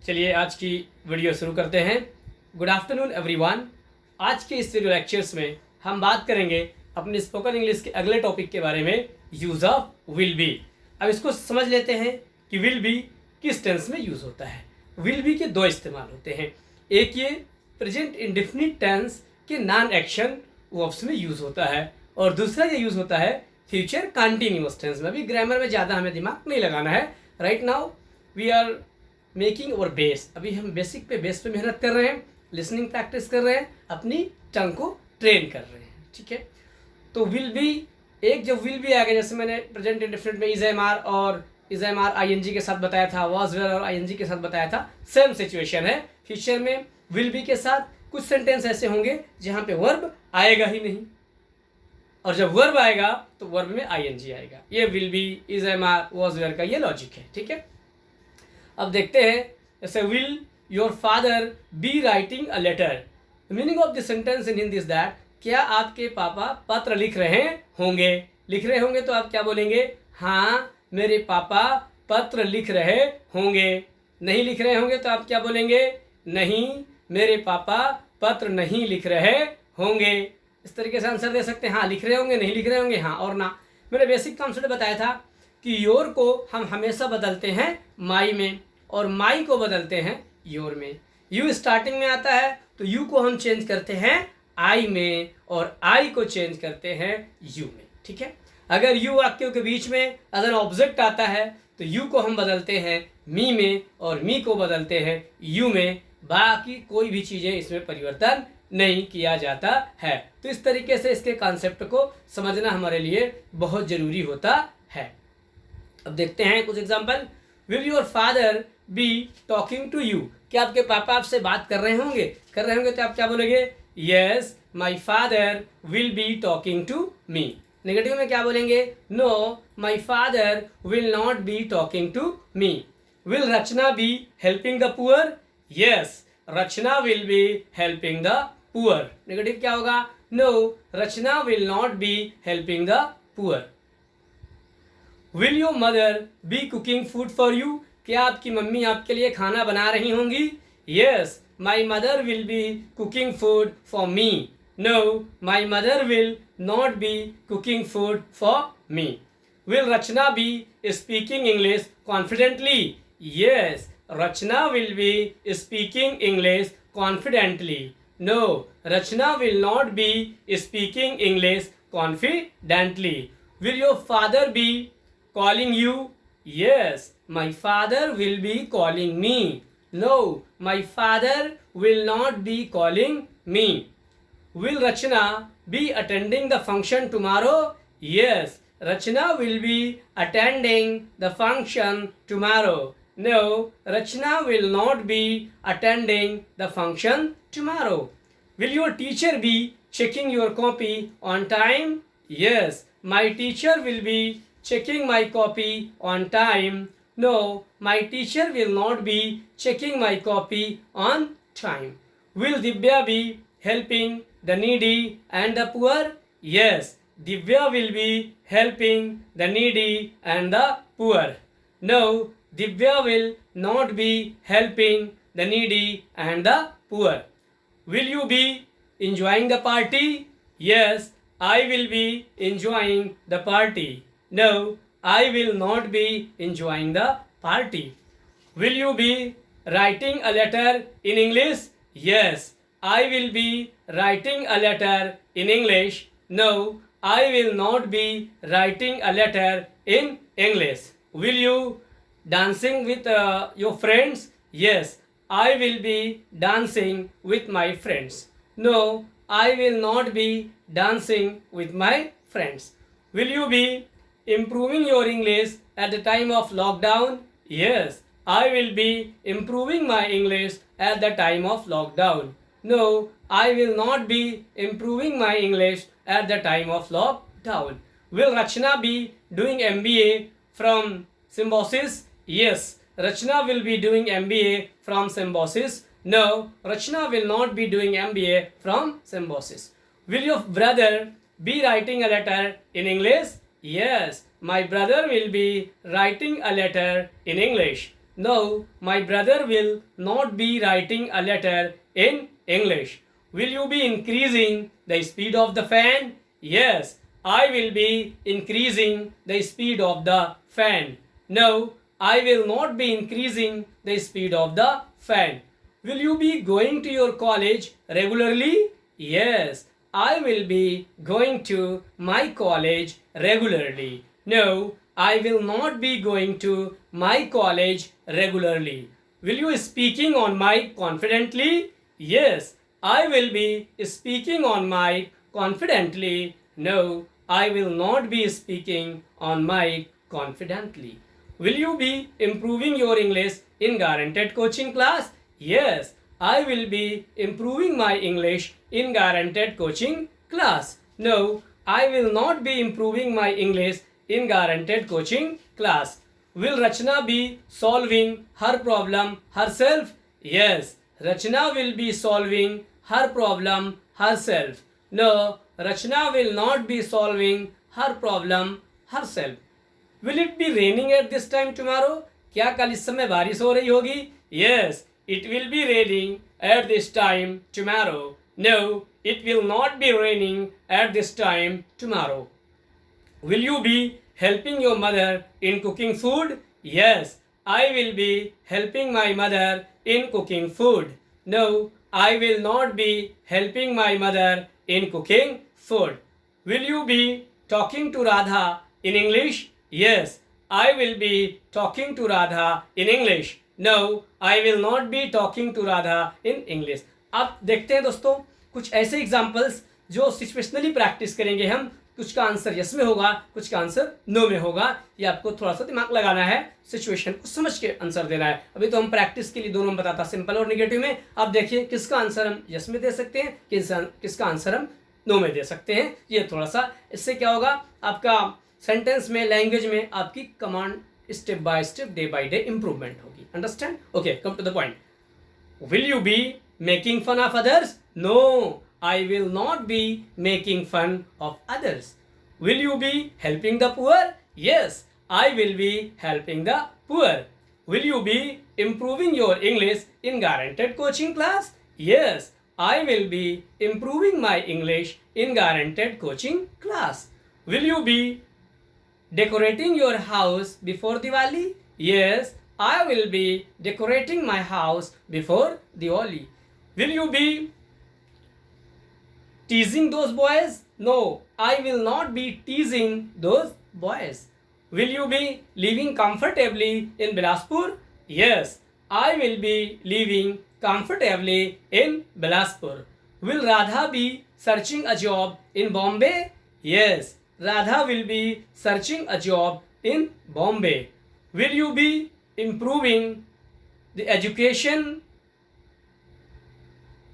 चलिए आज की वीडियो शुरू करते हैं। Good afternoon everyone. आज के इस वीडियो लेक्चर्स में हम बात करेंगे अपने स्पोकन इंग्लिश के अगले टॉपिक के बारे में, यूज़ ऑफ विल बी। अब इसको समझ लेते हैं कि विल बी किस टेंस में यूज़ होता है। विल बी के दो इस्तेमाल होते हैं। एक ये प्रेजेंट इंडेफिनिट टेंस के नॉन एक्शन वर्ब्स में यूज़ होता है और दूसरा ये यूज़ होता है फ्यूचर कंटिन्यूअस टेंस में। अभी ग्रामर में ज़्यादा हमें दिमाग नहीं लगाना है। Right now we are making our base, अभी हम बेसिक पे बेस पे मेहनत कर रहे हैं, लिसनिंग प्रैक्टिस कर रहे हैं, अपनी टंग को ट्रेन कर रहे हैं। ठीक है, तो विल बी, एक जब विल बी आ गया, जैसे मैंने प्रेजेंट इंडेफिनिट में इज एम आर और is am are I N G के साथ बताया था, वॉज वेयर और आई एन जी के साथ बताया था, सेम सिचुएशन है। फ्यूचर में विल बी के साथ कुछ सेंटेंस ऐसे होंगे जहाँ पे वर्ब आएगा ही नहीं, और जब वर्ब आएगा तो वर्ब में आई एन जी आएगा। ये will be, is am are, was were का ये लॉजिक है। ठीक है, अब देखते हैं, जैसे will your father be writing a letter. Meaning of the sentence in Hindi is that, क्या आपके पापा पत्र लिख रहे होंगे। लिख रहे होंगे तो आप क्या बोलेंगे, हाँ मेरे पापा पत्र लिख रहे होंगे। नहीं लिख रहे होंगे तो आप क्या बोलेंगे, नहीं मेरे पापा पत्र नहीं लिख रहे होंगे। इस तरीके से आंसर दे सकते हैं, हाँ लिख रहे होंगे, नहीं लिख रहे होंगे, हाँ और ना। मैंने बेसिक कॉन्सेप्ट बताया था कि योर को हम हमेशा बदलते हैं माई में और माई को बदलते हैं योर में। यू स्टार्टिंग में आता है तो यू को हम चेंज करते हैं आई में और आई को चेंज करते हैं यू में। ठीक है, अगर यू वाक्यों के बीच में अगर ऑब्जेक्ट आता है तो यू को हम बदलते हैं मी में और मी को बदलते हैं यू में। बाकी कोई भी चीज़ें इसमें परिवर्तन नहीं किया जाता है। तो इस तरीके से इसके कॉन्सेप्ट को समझना हमारे लिए बहुत ज़रूरी होता है। अब देखते हैं कुछ example. Will your father be talking to you, क्या आपके पापा आपसे बात कर रहे होंगे। कर रहे होंगे तो आप क्या बोलेंगे, yes my father will be talking to me. Negative में क्या बोलेंगे, no my father will not be talking to me. Will Rachna be helping the poor, yes Rachna will be helping the poor. Negative क्या होगा, no Rachna will not be helping the poor. Will your mother be cooking food for you, क्या आपकी mummy आपके लिए खाना बना रही होंगी। Yes my mother will be cooking food for me. No my mother will not be cooking food for me. Will Rachna be speaking English confidently, yes Rachna will be speaking English confidently. No Rachna will not be speaking English confidently. Will your father be calling you, yes my father will be calling me. No my father will not be calling me. Will Rachna be attending the function tomorrow? Yes Rachna will be attending the function tomorrow. No Rachna will not be attending the function tomorrow. Will your teacher be checking your copy on time? Yes my teacher will be checking my copy on time. No my teacher will not be checking my copy on time. Will Divya be helping the needy and the poor? Yes Divya will be helping the needy and the poor. No Divya will not be helping the needy and the poor. Will you be enjoying the party? Yes I will be enjoying the party. No I will not be enjoying the party. Will you be writing a letter in English? Yes I will be writing a letter in English. No I will not be writing a letter in English. Will you dancing with your friends? Yes I will be dancing with my friends. No I will not be dancing with my friends. Will you be improving your English at the time of lockdown? Yes I will be improving my English at the time of lockdown. No I will not be improving my English at the time of lockdown. Will Rachna be doing MBA from Symbiosis? Yes Rachna will be doing MBA from Symbiosis. No Rachna will not be doing MBA from Symbiosis. Will your brother be writing a letter in English? Yes my brother will be writing a letter in English. No, my brother will not be writing a letter in English. Will you be increasing the speed of the fan? Yes, I will be increasing the speed of the fan. No, I will not be increasing the speed of the fan. Will you be going to your college regularly? Yes, I will be going to my college regularly. No, I will not be going to my college regularly. Will you speaking on mic confidently? Yes, I will be speaking on mic confidently. No, I will not be speaking on mic confidently. Will you be improving your English in guaranteed coaching class? Yes, I will be improving my English in guaranteed coaching class. No, I will not be improving my English in guaranteed coaching class. Will Rachna be solving her problem herself? Yes, Rachna will be solving her problem herself. No, Rachna will not be solving her problem herself. Will it be raining at this time tomorrow? क्या कल इस समय बारिश हो रही होगी? Yes, it will be raining at this time tomorrow. No, it will not be raining at this time tomorrow. Will you be helping your mother in cooking food? Yes, I will be helping my mother in cooking food. No, I will not be helping my mother in cooking food. Will you be talking to Radha in English? Yes, I will be talking to Radha in English. No, I will not be talking to Radha in English. अब देखते हैं दोस्तों कुछ ऐसे examples जो situationally practice करेंगे हम. कुछ का आंसर यस में होगा, कुछ का आंसर नो में होगा. ये आपको थोड़ा सा दिमाग लगाना है, सिचुएशन को समझ के आंसर देना है. अभी तो हम प्रैक्टिस के लिए दोनों में बताता, सिंपल और निगेटिव में. अब देखिए किसका आंसर हम यस में दे सकते हैं, किसका आंसर हम नो में दे सकते हैं. ये थोड़ा सा, इससे क्या होगा, आपका सेंटेंस में, लैंग्वेज में आपकी command step by step, day by day improvement होगी. Understand? Okay, come to the point. Will you be making fun of others? No, I will not be making fun of others. Will you be helping the poor? Yes, I will be helping the poor. Will you be improving your English in guaranteed coaching class? Yes, I will be improving my English in guaranteed coaching class. Will you be decorating your house before Diwali? Yes, I will be decorating my house before Diwali. Will you be teasing those boys? No, I will not be teasing those boys. Will you be living comfortably in Bilaspur? Yes, I will be living comfortably in Bilaspur. Will Radha be searching a job in Bombay? Yes, Radha will be searching a job in Bombay. Will you be improving the education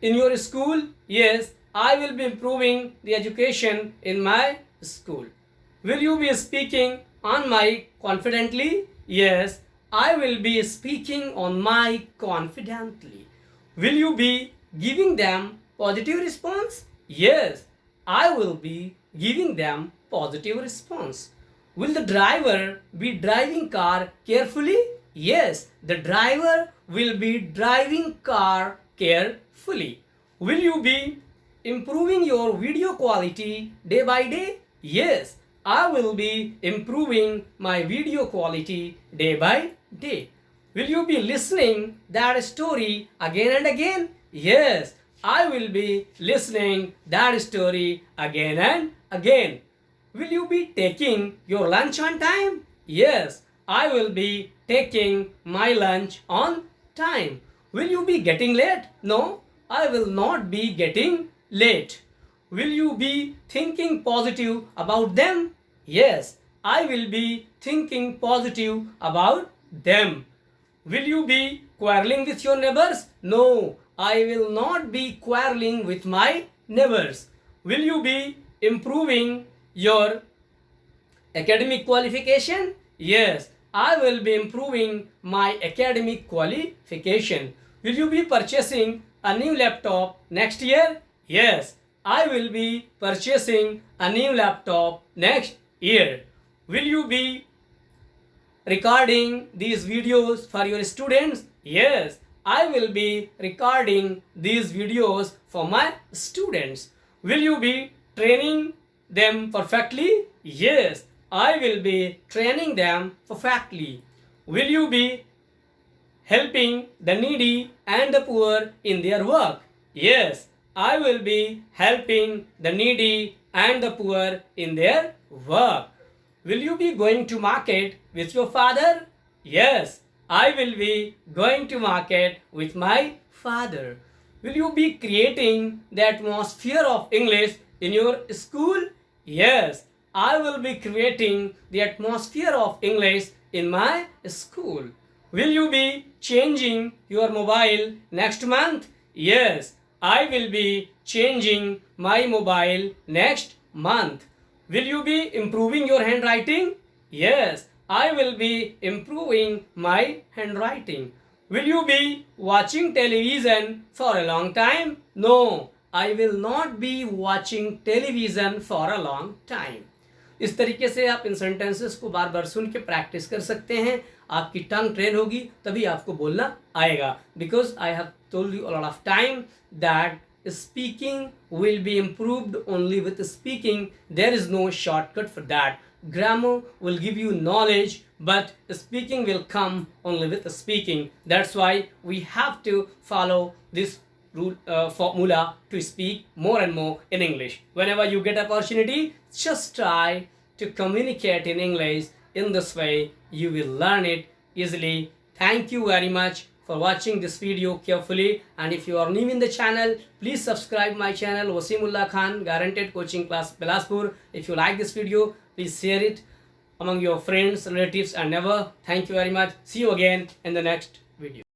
in your school? Yes, I will be improving the education in my school. Will you be speaking on mic confidently? Yes, I will be speaking on mic confidently. Will you be giving them positive response? Yes, I will be giving them positive response. Will the driver be driving car carefully? Yes, the driver will be driving car carefully. Will you be improving your video quality day by day? Yes, I will be improving my video quality day by day. Will you be listening that story again and again? Yes, I will be listening that story again and again. Will you be taking your lunch on time? Yes, I will be taking my lunch on time. Will you be getting late? No, I will not be getting late. Will you be thinking positive about them? Yes, I will be thinking positive about them. Will you be quarreling with your neighbors? No, I will not be quarreling with my neighbors. Will you be improving your academic qualification? Yes, I will be improving my academic qualification. Will you be purchasing a new laptop next year? Yes, I will be purchasing a new laptop next year. Will you be recording these videos for your students? Yes, I will be recording these videos for my students. Will you be training them perfectly? Yes, I will be training them perfectly. Will you be helping the needy and the poor in their work? Yes, I will be helping the needy and the poor in their work. Will you be going to market with your father? Yes, I will be going to market with my father. Will you be creating the atmosphere of English in your school? Yes, I will be creating the atmosphere of English in my school. Will you be changing your mobile next month? Yes, I will be changing my mobile next month. Will you be improving your handwriting? Yes, I will be improving my handwriting. Will you be watching television for a long time? No, I will not be watching television for a long time. इस तरीके से आप इन sentences को बार बार सुन के practice कर सकते हैं. आपकी टंग ट्रेन होगी तभी आपको बोलना आएगा. Because I have told you a lot of time that speaking will be improved only with speaking. There is no shortcut for that. Grammar will give you knowledge, but speaking will come only with speaking. That's why we have to follow this rule formula to speak more and more in English. Whenever you get opportunity, just try to communicate in English. In this way you will learn it easily. Thank you very much for watching this video carefully, and if you are new in the channel, please subscribe my channel Wasimullah Khan Guaranteed Coaching Class Bilaspur. If you like this video, please share it among your friends, relatives and never. Thank you very much. See you again in the next video.